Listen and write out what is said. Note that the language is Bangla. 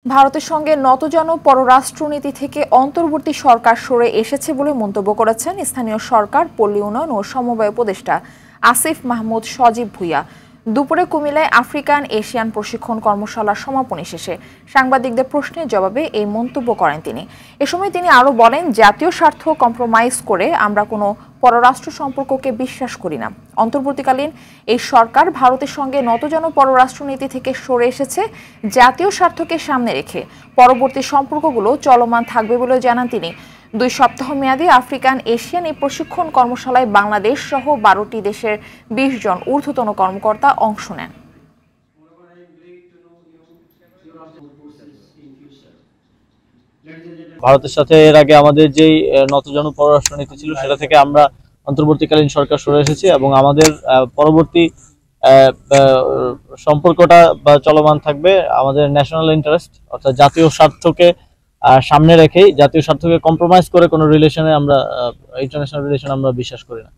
ভারতের সঙ্গে নতজানু পররাষ্ট্রনীতি থেকে অন্তর্বর্তী সরকার সরে এসেছে বলে মন্তব্য করেছেন স্থানীয় সরকার, পল্লী উন্নয়ন ও সমবায় উপদেষ্টা আসিফ মাহমুদ সজীব ভুঁইয়া। দুপুরে কুমিল্লায় আফ্রিকান এশিয়ান প্রশিক্ষণ কর্মশালার সমাপনী শেষে সাংবাদিকদের প্রশ্নের জবাবে এই মন্তব্য করেন তিনি। এ সময় তিনি আরও বলেন, জাতীয় স্বার্থ কম্প্রোমাইজ করে আমরা কোনো পররাষ্ট্র সম্পর্ককে বিশ্বাস করি না। অন্তর্বর্তীকালীন এই সরকার ভারতের সঙ্গে নতজানু পররাষ্ট্রনীতি থেকে সরে এসেছে জাতীয় স্বার্থকে সামনে রেখে। পরবর্তী সম্পর্কগুলো চলমান থাকবে বলে জানান তিনি। 2 সপ্তাহ মেয়াদী আফ্রিকান এশিয়ান এই প্রশিক্ষণ কর্মশালায় বাংলাদেশ সহ 12টি দেশের 20 জন ঊর্ধ্বতন কর্মকর্তা অংশ নেন। ভারতের সাথে এর আগে আমাদের যেই নতজানু পররাষ্ট্রনীতি ছিল সেটা থেকে আমরা অন্তর্বর্তীকালীন সরকার সরে এসেছি এবং আমাদের পরবর্তী সম্পর্কটা চলমান থাকবে আমাদের ন্যাশনাল ইন্টারেস্ট অর্থাৎ জাতীয় স্বার্থকে সামনে রেখেই। জাতীয় স্বার্থকে কম্প্রোমাইজ করে কোনো রিলেশনে আমরা ইন্টারন্যাশনাল রিলেশন আমরা বিশ্বাস করি না।